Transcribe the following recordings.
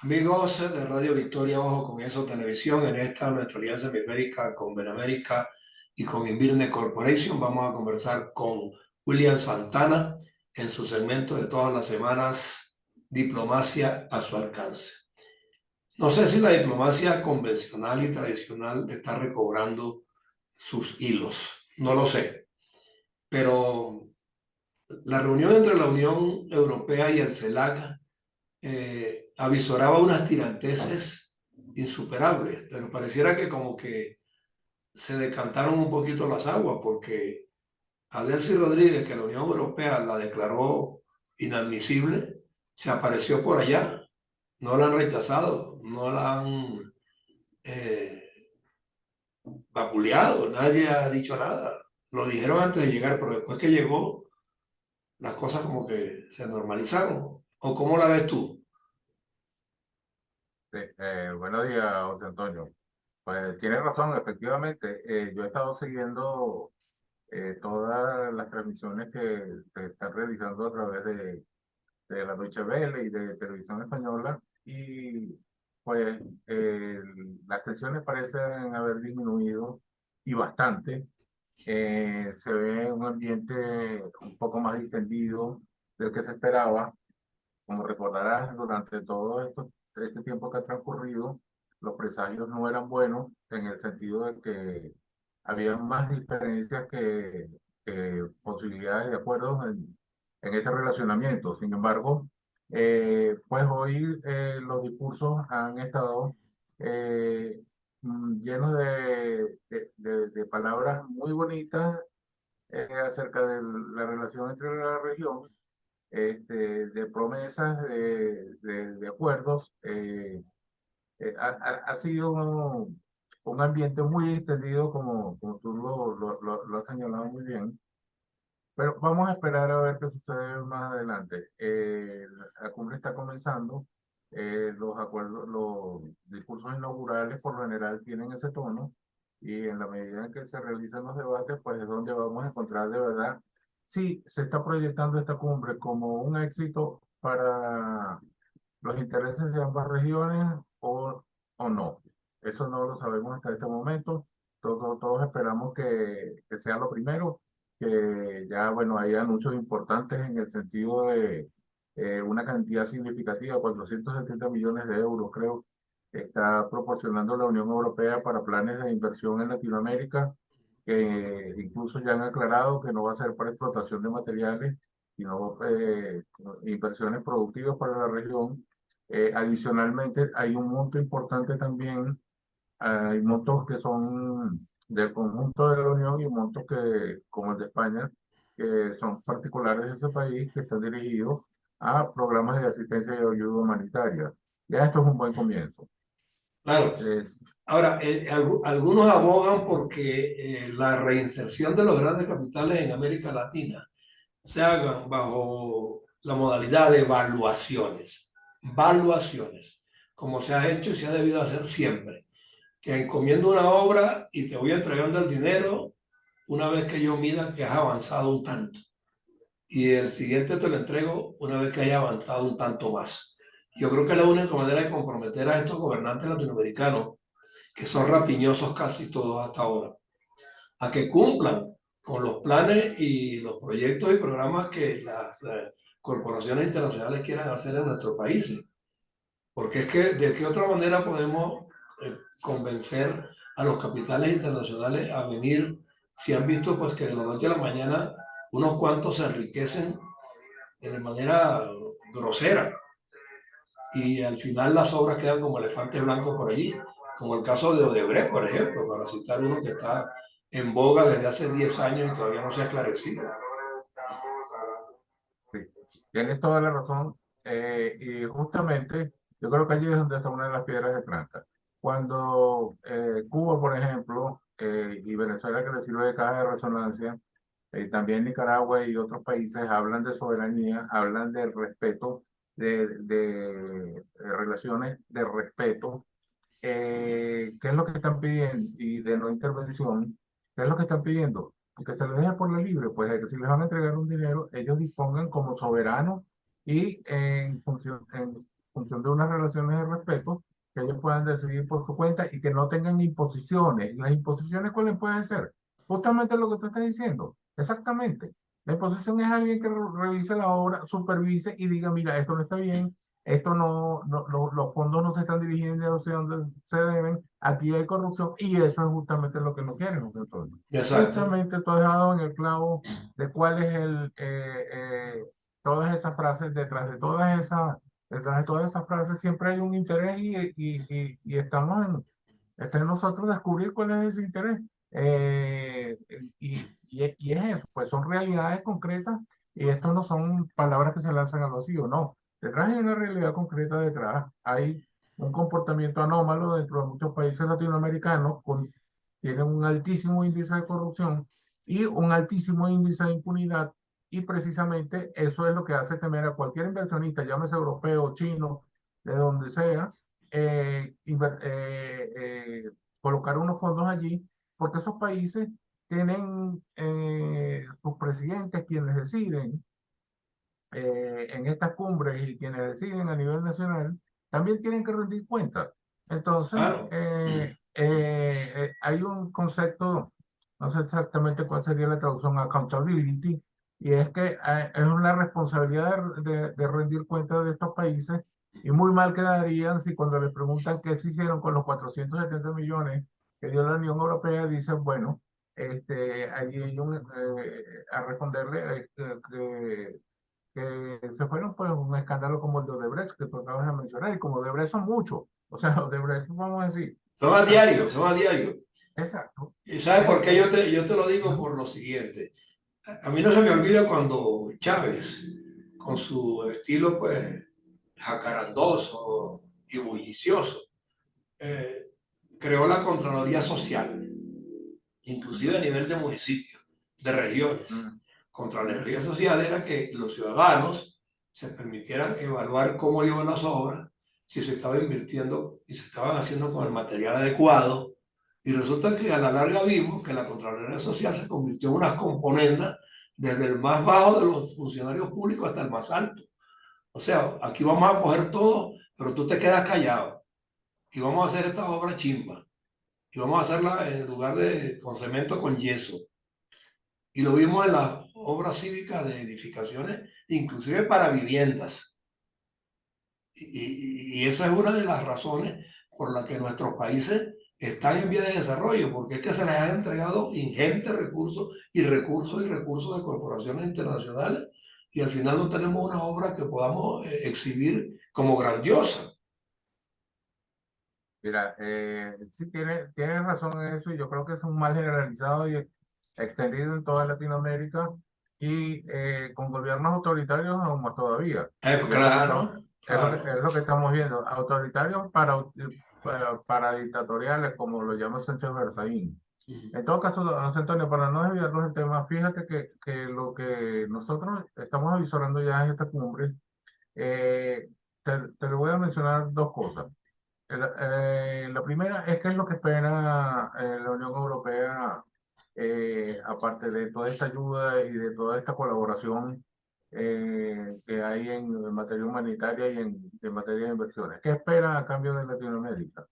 Amigos de Radio Victoria, Ojo con Eso Televisión, en esta nuestra alianza hemisférica con Benamérica y con Invirne Corporation, vamos a conversar con William Santana en su segmento de todas las semanas, Diplomacia a su alcance. No sé si la diplomacia convencional y tradicional está recobrando sus hilos, no lo sé, pero la reunión entre la Unión Europea y el CELAC avisoraba unas tiranteses insuperables, pero pareciera que como que se decantaron un poquito las aguas, porque a Delcy Rodríguez, que la Unión Europea la declaró inadmisible, se apareció por allá, no la han rechazado, no la han eh, vapuleado, nadie ha dicho nada. Lo dijeron antes de llegar, pero después que llegó, las cosas como que se normalizaron. ¿O cómo la ves tú? Sí, buenos días, José Antonio. Pues tienes razón, efectivamente. Yo he estado siguiendo todas las transmisiones que se están realizando a través de la Deutsche Welle y de Televisión Española y pues las tensiones parecen haber disminuido y bastante. Se ve un ambiente un poco más distendido del que se esperaba. Como recordarás, durante todo este tiempo que ha transcurrido, los presagios no eran buenos en el sentido de que había más diferencias que posibilidades de acuerdos en este relacionamiento. Sin embargo, pues hoy los discursos han estado llenos de palabras muy bonitas acerca de la relación entre la región, de promesas, de acuerdos. Ha sido un ambiente muy extendido, como tú lo has señalado muy bien, pero vamos a esperar a ver qué sucede más adelante. La cumbre está comenzando, los acuerdos, los discursos inaugurales por lo general tienen ese tono y en la medida en que se realizan los debates, pues es donde vamos a encontrar de verdad si se está proyectando esta cumbre como un éxito para los intereses de ambas regiones o no. Eso no lo sabemos hasta este momento. Todos esperamos que sea lo primero, que ya, bueno, hay anuncios importantes en el sentido de una cantidad significativa, 470 millones de euros, creo, que está proporcionando la Unión Europea para planes de inversión en Latinoamérica, que incluso ya han aclarado que no va a ser para explotación de materiales, sino inversiones productivas para la región. Adicionalmente, hay un monto importante también, hay montos que son del conjunto de la Unión y montos que, como el de España, que son particulares de ese país, que están dirigidos a programas de asistencia y ayuda humanitaria. Ya esto es un buen comienzo. Claro. Es, Ahora, algunos abogan porque la reinserción de los grandes capitales en América Latina se hagan bajo la modalidad de valuaciones, como se ha hecho y se ha debido hacer siempre, que encomiendo una obra y te voy entregando el dinero una vez que yo mida que has avanzado un tanto, y el siguiente te lo entrego una vez que haya avanzado un tanto más. Yo creo que es la única manera de comprometer a estos gobernantes latinoamericanos, que son rapiñosos casi todos hasta ahora, a que cumplan con los planes y los proyectos y programas que las corporaciones internacionales quieran hacer en nuestros países. Porque es que de qué otra manera podemos convencer a los capitales internacionales a venir si han visto pues que de la noche a la mañana unos cuantos se enriquecen de manera grosera y al final las obras quedan como elefantes blancos por allí, como el caso de Odebrecht, por ejemplo, para citar uno que está en boga desde hace 10 años y todavía no se ha esclarecido. sí, tienes toda la razón. Y justamente yo creo que allí es donde está una de las piedras de tranca. Cuando Cuba, por ejemplo, y Venezuela, que le sirve de caja de resonancia, también Nicaragua y otros países hablan de soberanía, hablan del respeto, de relaciones de respeto. ¿Qué es lo que están pidiendo? Y de no intervención, ¿qué es lo que están pidiendo? Que se les deje por la libre, pues de que si les van a entregar un dinero, ellos dispongan como soberanos y en función, función de unas relaciones de respeto, que ellos puedan decidir por su cuenta y que no tengan imposiciones. ¿Las imposiciones cuáles pueden ser? Justamente lo que tú estás diciendo, exactamente. La imposición es alguien que revise la obra, supervise y diga, mira, esto no está bien, esto los fondos no se están dirigiendo hacia donde se deben, aquí hay corrupción y eso es justamente lo que no quieren los gestores. Exacto. Justamente tú has dado en el clavo de cuál es todas esas frases, detrás de todas esas frases siempre hay un interés y está en nosotros descubrir cuál es ese interés. Y es eso, pues son realidades concretas y esto no son palabras que se lanzan al vacío, no. Detrás hay una realidad concreta detrás. Hay un comportamiento anómalo dentro de muchos países latinoamericanos tienen un altísimo índice de corrupción y un altísimo índice de impunidad y precisamente eso es lo que hace temer a cualquier inversionista, llámese europeo, chino, de donde sea, colocar unos fondos allí, porque esos países tienen sus presidentes quienes deciden en estas cumbres y quienes deciden a nivel nacional también tienen que rendir cuentas. Entonces, Claro. hay un concepto, no sé exactamente cuál sería la traducción, accountability, y es que es una responsabilidad de rendir cuentas de estos países y muy mal quedarían si cuando les preguntan qué se hicieron con los 470 millones que dio la Unión Europea, dicen, bueno, allí hay a responderle que se fueron por un escándalo como el de Odebrecht, que tú acabas de mencionar, y como Odebrecht son muchos, o sea, Odebrecht, vamos a decir, Son a han diario, sido, son a diario. exacto, ¿Y sabes por qué yo te lo digo? ajá, Por lo siguiente. A mí no se me olvida cuando Chávez, con su estilo pues jacarandoso y bullicioso, eh, creó la Contraloría Social, inclusive a nivel de municipios, de regiones. mm, Contraloría Social era que los ciudadanos se permitieran evaluar cómo iban las obras, si se estaba invirtiendo y se estaban haciendo con el material adecuado. Y resulta que a la larga vimos que la Contraloría Social se convirtió en unas componendas desde el más bajo de los funcionarios públicos hasta el más alto. O sea, aquí vamos a coger todo, pero tú te quedas callado. Y vamos a hacer esta obra chimba. Y vamos a hacerla en lugar de con cemento, con yeso. Y lo vimos en las obras cívicas de edificaciones, inclusive para viviendas. Y esa es una de las razones por las que nuestros países están en vía de desarrollo, porque es que se les han entregado ingentes recursos y recursos y recursos de corporaciones internacionales y al final no tenemos una obra que podamos exhibir como grandiosa. mira, sí tiene razón en eso, y yo creo que es un mal generalizado y extendido en toda Latinoamérica y con gobiernos autoritarios aún más todavía. Y es lo que estamos, Claro, claro. es lo que estamos viendo, autoritarios para dictatoriales, como lo llama Sánchez Berzaín. En todo caso, don José Antonio, para no desviarnos del tema, fíjate que lo que nosotros estamos avisorando ya en esta cumbre, eh, te lo voy a mencionar dos cosas. La primera es qué es lo que espera la Unión Europea, aparte de toda esta ayuda y de toda esta colaboración que hay en materia humanitaria y en materia de inversiones. ¿Qué espera a cambio de Latinoamérica?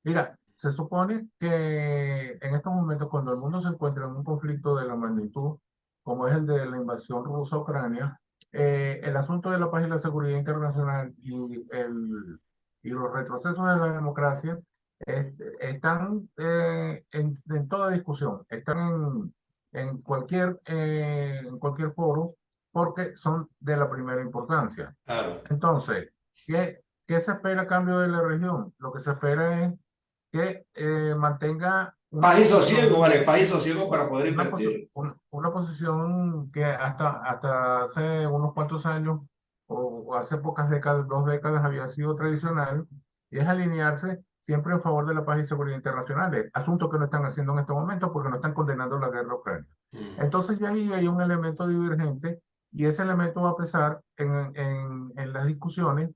Mira, se supone que en estos momentos, cuando el mundo se encuentra en un conflicto de la magnitud como es el de la invasión rusa a Ucrania, el asunto de la paz y la seguridad internacional y los retrocesos de la democracia están en toda discusión, están en cualquier foro porque son de la primera importancia. Claro. Entonces, ¿qué se espera a cambio de la región? Lo que se espera es que mantenga Paz y sosiego, vale, paz y sosiego para poder invertir. una posición que hasta hace unos cuantos años o hace pocas décadas, 2 décadas, había sido tradicional, y es alinearse siempre en favor de la paz y seguridad internacionales, asunto que no están haciendo en estos momentos porque no están condenando la guerra ucraniana. Mm. Entonces ya ahí hay un elemento divergente y ese elemento va a pesar en las discusiones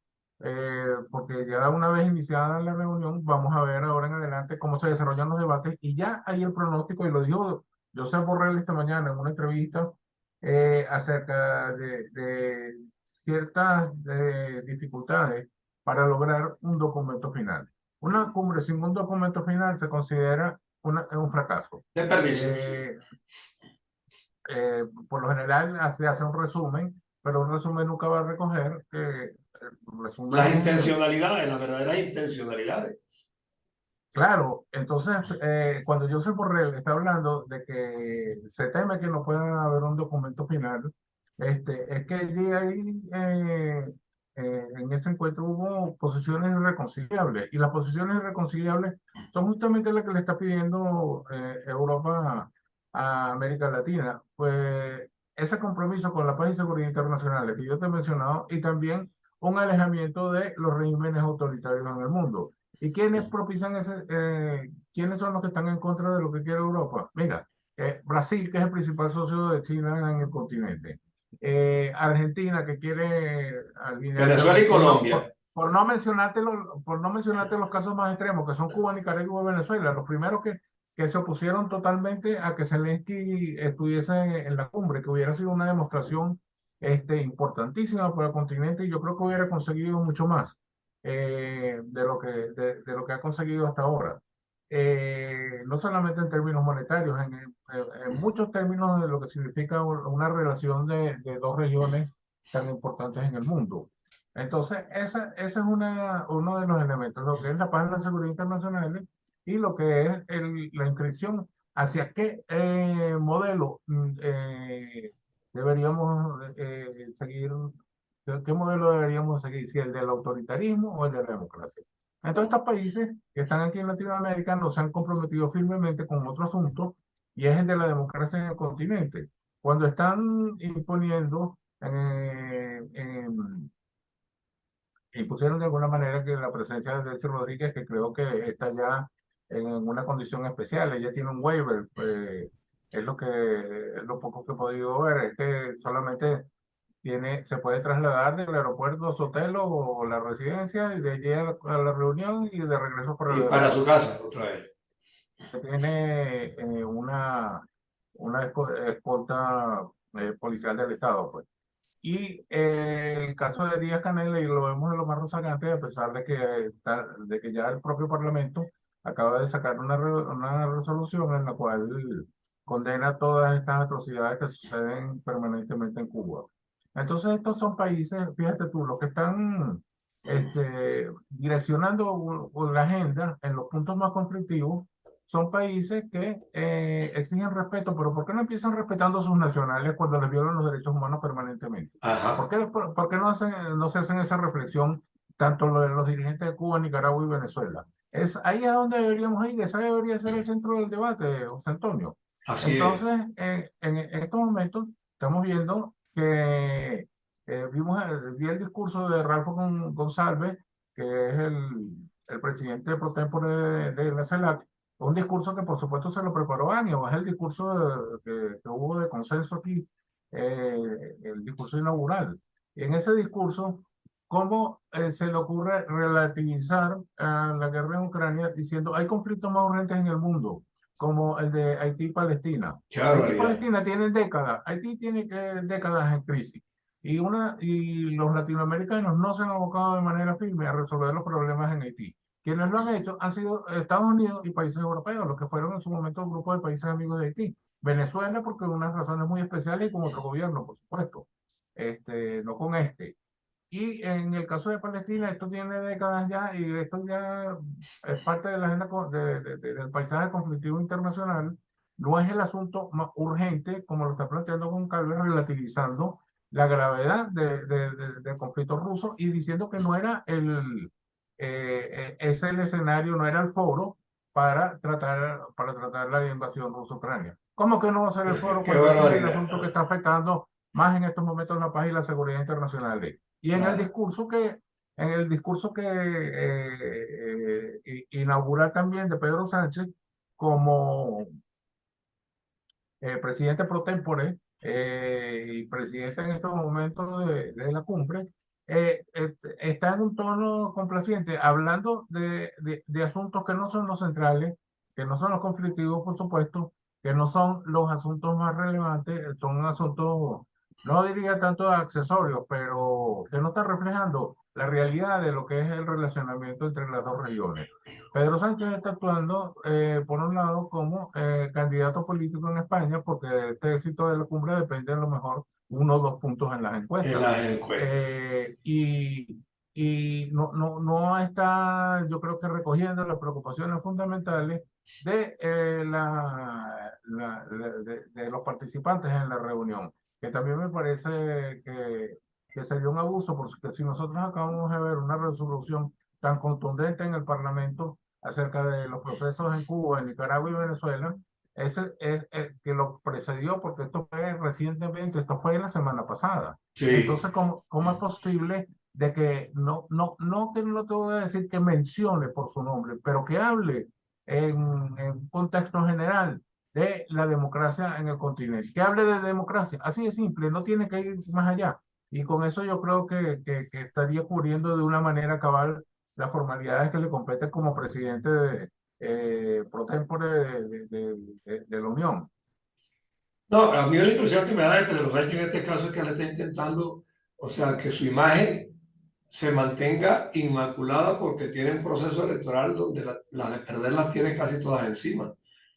porque ya una vez iniciada la reunión, vamos a ver ahora en adelante cómo se desarrollan los debates y ya hay el pronóstico, y lo dijo Josep Borrell esta mañana en una entrevista acerca de ciertas dificultades para lograr un documento final. Una cumbre sin un documento final se considera un fracaso. Desperdicio. Por lo general se hace un resumen, pero un resumen nunca va a recoger Las resumen. intencionalidades, las verdaderas intencionalidades. Claro, entonces cuando Josep Borrell está hablando de que se teme que no pueda haber un documento final, es que allí hay, en ese encuentro hubo posiciones irreconciliables y las posiciones irreconciliables son justamente las que le está pidiendo Europa a América Latina. Pues ese compromiso con la paz y seguridad internacionales que yo te he mencionado y también un alejamiento de los regímenes autoritarios en el mundo. ¿Y quiénes propician quiénes son los que están en contra de lo que quiere Europa? Mira, Brasil, que es el principal socio de China en el continente. Argentina, que quiere alinearse, Venezuela y Colombia. por no mencionarte los casos más extremos, que son Cuba, Nicaragua y Venezuela, los primeros que se opusieron totalmente a que Zelensky estuviese en la cumbre, que hubiera sido una demostración importantísima para el continente y yo creo que hubiera conseguido mucho más de lo que ha conseguido hasta ahora. No solamente en términos monetarios, en muchos términos de lo que significa una relación de dos regiones tan importantes en el mundo. Entonces, ese es uno de los elementos, lo que es la paz y la seguridad internacional y lo que es la inscripción hacia qué modelo deberíamos seguir. ¿Qué modelo deberíamos seguir? ¿Si el del autoritarismo o el de la democracia? Entonces, estos países que están aquí en Latinoamérica no se han comprometido firmemente con otro asunto y es el de la democracia en el continente. Cuando están imponiendo, impusieron de alguna manera que la presencia de Delcy Rodríguez, que creo que está ya en una condición especial, ella tiene un waiver, es lo poco que he podido ver, es que solamente se puede trasladar del aeropuerto a su hotel o la residencia y de allí a la reunión y de regreso para el Y para su aeropuerto. casa, otra vez. Tiene una escolta policial del Estado, pues. Y el caso de Díaz Canel, y lo vemos de lo más rozagante, a pesar de que ya el propio Parlamento acaba de sacar una resolución en la cual condena todas estas atrocidades que suceden permanentemente en Cuba. Entonces, estos son países, fíjate tú, los que están direccionando la agenda en los puntos más conflictivos son países que exigen respeto, pero ¿por qué no empiezan respetando a sus nacionales cuando les violan los derechos humanos permanentemente? Ajá. ¿Por qué no se hacen esa reflexión tanto lo de los dirigentes de Cuba, Nicaragua y Venezuela? Ahí es donde deberíamos ir, ese debería ser el centro del debate, José Antonio. Así es. Entonces, en estos momentos estamos viendo que vi el discurso de Ralfo González, que es el presidente pro tempore de la CELAC, un discurso que por supuesto se lo preparó años, es el discurso que hubo de consenso aquí, el discurso inaugural. Y en ese discurso, ¿cómo se le ocurre relativizar la guerra en Ucrania diciendo hay conflictos más urgentes en el mundo, como el de Haití y Palestina? Qué Haití y barbaridad. Palestina tienen décadas, Haití tiene décadas en crisis. Y los latinoamericanos no se han abocado de manera firme a resolver los problemas en Haití. Quienes lo han hecho han sido Estados Unidos y países europeos, los que fueron en su momento un grupo de países amigos de Haití. Venezuela, porque unas razones muy especiales y con otro gobierno, por supuesto, no con este. Y en el caso de Palestina, esto tiene décadas ya y esto ya es parte de la agenda del paisaje conflictivo internacional. No es el asunto más urgente, como lo está planteando Goncalves, relativizando la gravedad del conflicto ruso y diciendo que no era ese el escenario, no era el foro para tratar la invasión rusa-ucrania. ¿Cómo que no va a ser el foro Qué cuando ese es el barbaridad. asunto que está afectando más en estos momentos la paz y la seguridad internacional? Y Claro. en el discurso que inaugura también de Pedro Sánchez como presidente pro tempore y presidente en estos momentos de la cumbre, está en un tono complaciente, hablando de asuntos que no son los centrales, que no son los conflictivos, por supuesto, que no son los asuntos más relevantes, son asuntos, no diría tanto accesorios, pero que no están reflejando la realidad de lo que es el relacionamiento entre las dos regiones. Pedro Sánchez está actuando, por un lado, como candidato político en España, porque de este éxito de la cumbre depende a lo mejor 1 o 2 puntos en las en encuestas. las encuestas. Y no está, yo creo que recogiendo las preocupaciones fundamentales de, de los participantes en la reunión, que también me parece que sería un abuso, porque si nosotros acabamos de ver una resolución tan contundente en el Parlamento acerca de los procesos en Cuba, en Nicaragua y Venezuela, ese es que lo precedió, porque esto fue recientemente, esto fue la semana pasada. Sí, Entonces, ¿cómo es posible de que no que no te voy a decir que mencione por su nombre, pero que hable en un contexto general de la democracia en el continente, que hable de democracia, así de simple, no tiene que ir más allá. Y con eso yo creo que estaría cubriendo de una manera cabal las formalidades que le competen como presidente pro tempore de la Unión. no, a mí la impresión que me da de Pedro Sánchez en este caso es que él está intentando, o sea, que su imagen se mantenga inmaculada porque tiene un proceso electoral donde las de perder las tiene casi todas encima.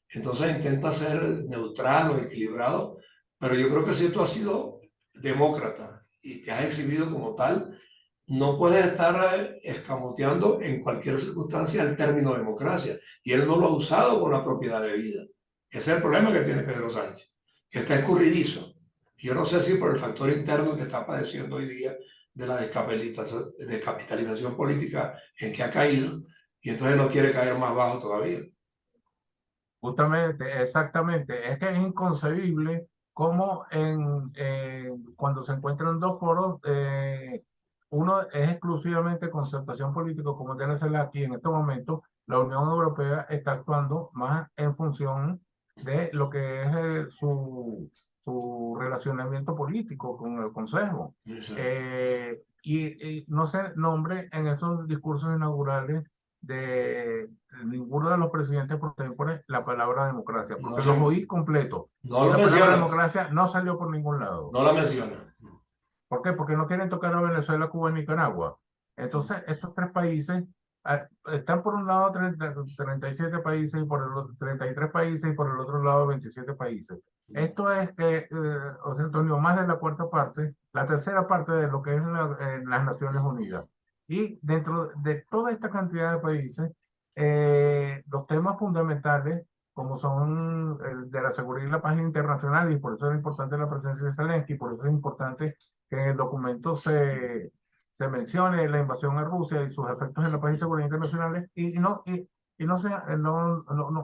Entonces intenta ser neutral o equilibrado, pero yo creo que si tú has sido demócrata y te has exhibido como tal, no puedes estar escamoteando en cualquier circunstancia el término democracia. Y él no lo ha usado con la propiedad de vida. Ese es el problema que tiene Pedro Sánchez, que está escurridizo. Yo no sé si por el factor interno que está padeciendo hoy día de la descapitalización política en que ha caído, y entonces no quiere caer más bajo todavía. Justamente, exactamente. Es que es inconcebible cómo cuando se encuentran dos foros, uno es exclusivamente concertación política, como debe ser aquí en este momento, la Unión Europea está actuando más en función de lo que es su relacionamiento político con el Consejo. Y no se nombre en esos discursos inaugurales de ninguno de los presidentes pro tempore la palabra democracia, No, porque se, los oí completos no y lo la palabra menciona, democracia no salió por ningún lado. no la menciona. ¿Por qué? Porque no quieren tocar a Venezuela, Cuba y Nicaragua. Entonces, estos tres países están por un lado 37 países y por el otro 33 países y por el otro lado 27 países. Esto es que, José Antonio, más de la cuarta parte, la tercera parte de lo que es las Naciones Unidas. Y dentro de toda esta cantidad de países, los temas fundamentales, como son el de la seguridad y la paz internacional, y por eso es importante la presencia de Zelensky, por eso es importante que en el documento se mencione la invasión a Rusia y sus efectos en la paz y seguridad internacionales y no,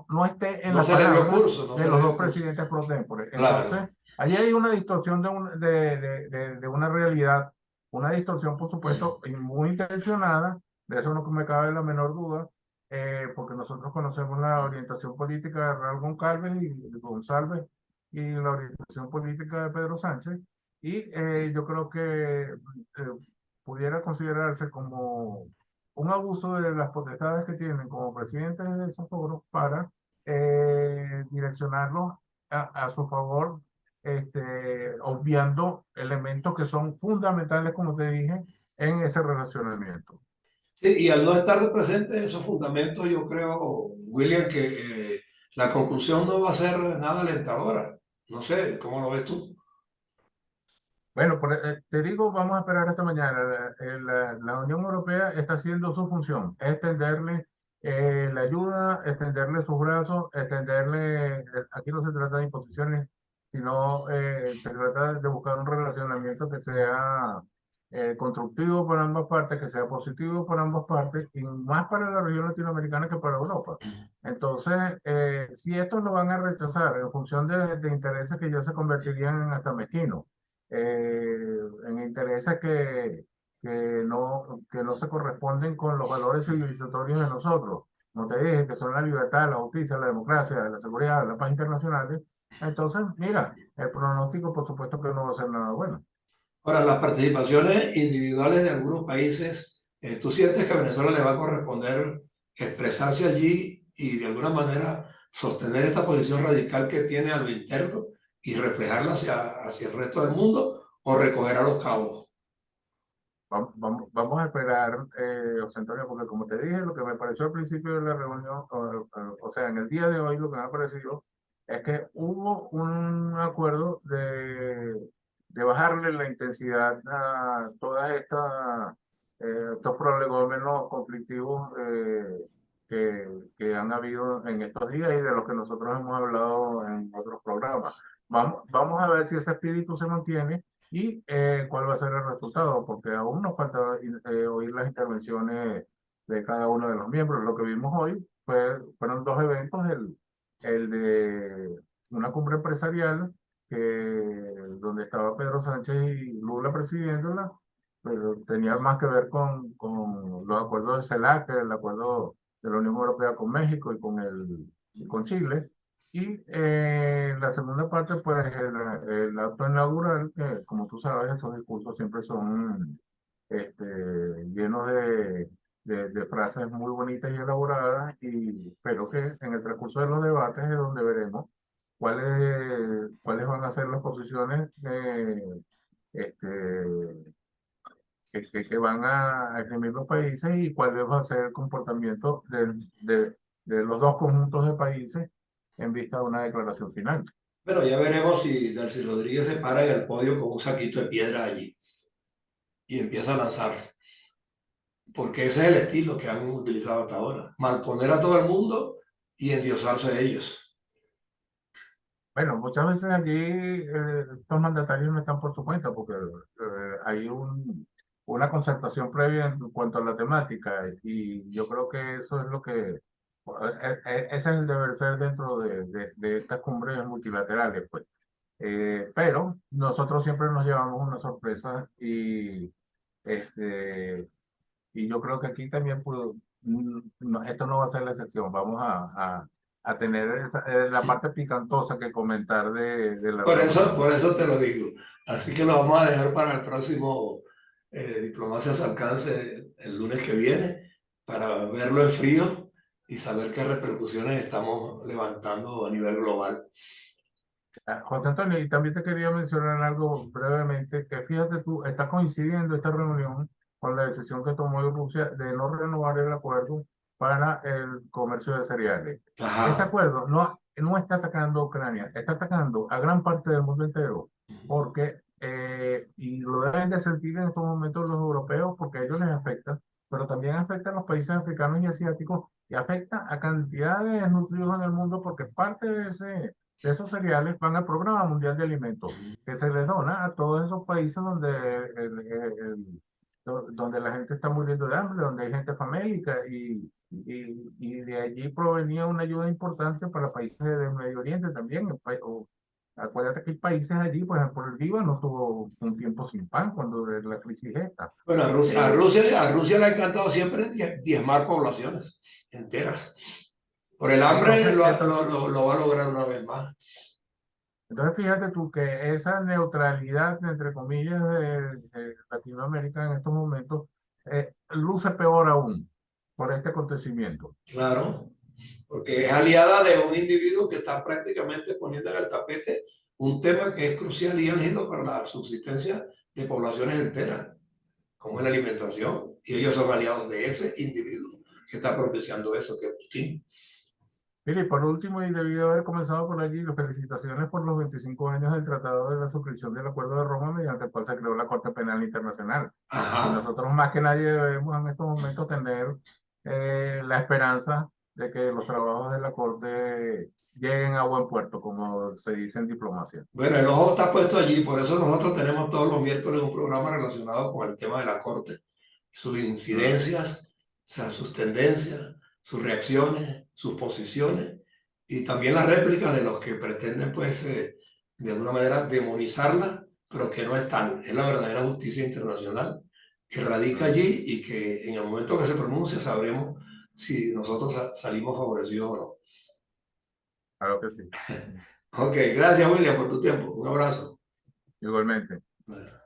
no esté en No la se le dio palabra curso, no de se le los dos dio curso. presidentes pro tempore. Claro. Entonces, allí hay una distorsión de una realidad, una distorsión, por supuesto, y muy intencionada, de eso no me cabe la menor duda, porque nosotros conocemos la orientación política de Raúl Goncalves y de González y la orientación política de Pedro Sánchez. Y yo creo que pudiera considerarse como un abuso de las potestades que tienen como presidentes de esos foros para direccionarlos a su favor, obviando elementos que son fundamentales, como te dije, en ese relacionamiento. Sí, y al no estar presente esos fundamentos, yo creo, William, que la conclusión no va a ser nada alentadora. No sé, ¿cómo lo ves tú? Bueno, te digo, vamos a esperar esta mañana. La Unión Europea está haciendo su función, es tenderle la ayuda, extenderle sus brazos, extenderle, aquí no se trata de imposiciones, sino se trata de buscar un relacionamiento que sea constructivo para ambas partes, que sea positivo para ambas partes, y más para la región latinoamericana que para Europa. Entonces, si estos lo van a rechazar en función de intereses que ya se convertirían en hasta mezquinos, en intereses que no se corresponden con los valores civilizatorios de nosotros, como te dije, que son la libertad, la justicia, la democracia, la seguridad, la paz internacionales. Entonces, mira, el pronóstico por supuesto que no va a ser nada bueno. Ahora, las participaciones individuales de algunos países, ¿tú sientes que a Venezuela le va a corresponder expresarse allí y de alguna manera sostener esta posición radical que tiene a lo interno y reflejarla hacia el resto del mundo o recoger a los cabos? vamos a esperar, José Antonio, porque como te dije, lo que me pareció al principio de la reunión, o sea, en el día de hoy, lo que me ha parecido es que hubo un acuerdo de bajarle la intensidad a todas estos prolegómenos conflictivos que han habido en estos días y de los que nosotros hemos hablado en otros programas. Vamos a ver si ese espíritu se mantiene y cuál va a ser el resultado, porque aún nos falta oír las intervenciones de cada uno de los miembros. Lo que vimos hoy fueron dos eventos, el de una cumbre empresarial donde estaba Pedro Sánchez y Lula presidiéndola, pero tenía más que ver con los acuerdos de CELAC, el acuerdo de la Unión Europea con México y con Chile. Y la segunda parte, pues el acto inaugural, que como tú sabes, esos discursos siempre son llenos de frases muy bonitas y elaboradas, pero que en el transcurso de los debates es donde veremos cuáles van a ser las posiciones este, que van a exprimir los países y cuál va a ser el comportamiento de los dos conjuntos de países en vista de una declaración final. Bueno, ya veremos si Darcy Rodríguez se para en el podio con un saquito de piedra allí y empieza a lanzar, porque ese es el estilo que han utilizado hasta ahora, malponer a todo el mundo y endiosarse de ellos. Bueno, muchas veces allí estos mandatarios no están por su cuenta porque hay una concertación previa en cuanto a la temática y yo creo que eso es lo que, ese es el deber ser dentro de estas cumbres multilaterales, pues. Pero nosotros siempre nos llevamos una sorpresa este, y yo creo que aquí también esto no va a ser la excepción. Vamos a tener la parte picantosa que comentar de la reunión. Por eso te lo digo. Así que lo vamos a dejar para el próximo Diplomacias al Alcance el lunes que viene, para verlo en frío y saber qué repercusiones estamos levantando a nivel global. José Antonio, y también te quería mencionar algo brevemente, que fíjate tú, está coincidiendo esta reunión con la decisión que tomó Rusia de no renovar el acuerdo para el comercio de cereales. Ese Ajá. acuerdo no está atacando a Ucrania, está atacando a gran parte del mundo entero, porque, y lo deben de sentir en estos momentos los europeos, porque a ellos les afecta, pero también afecta a los países africanos y asiáticos, y afecta a cantidades de nutridos en el mundo, porque parte de esos cereales van al Programa Mundial de Alimentos, que se les dona a todos esos países donde la gente está muriendo de hambre, donde hay gente famélica, y de allí provenía una ayuda importante para países del Medio Oriente también. Acuérdate que hay países allí, por ejemplo, el Líbano estuvo un tiempo sin pan cuando de la crisis esta. Bueno, a Rusia le ha encantado siempre diezmar poblaciones enteras. Por el hambre Entonces, lo va a lograr una vez más. Entonces, fíjate tú que esa neutralidad, entre comillas, de Latinoamérica en estos momentos luce peor aún por este acontecimiento. Claro, porque es aliada de un individuo que está prácticamente poniendo en el tapete un tema que es crucial y álgido para la subsistencia de poblaciones enteras, como es la alimentación. Y ellos son aliados de ese individuo que está propiciando eso, que es Putin. Mire, y por último, y debido a haber comenzado por allí, las felicitaciones por los 25 años del Tratado de la Suscripción del Acuerdo de Roma, mediante el cual se creó la Corte Penal Internacional. Y Ajá. nosotros más que nadie debemos en estos momentos tener la esperanza de que los trabajos de la Corte lleguen a buen puerto, como se dice en diplomacia. Bueno, el ojo está puesto allí, por eso nosotros tenemos todos los miércoles un programa relacionado con el tema de la Corte, sus Mm. incidencias, o sea, sus tendencias, sus reacciones, sus posiciones y también las réplicas de los que pretenden, pues, de alguna manera demonizarla, pero que no es tal. Es la verdadera justicia internacional que radica Mm. allí y que en el momento que se pronuncie sabremos si nosotros salimos favorecidos o no. Claro que sí. Ok, gracias William por tu tiempo. Un abrazo. Igualmente. Bueno.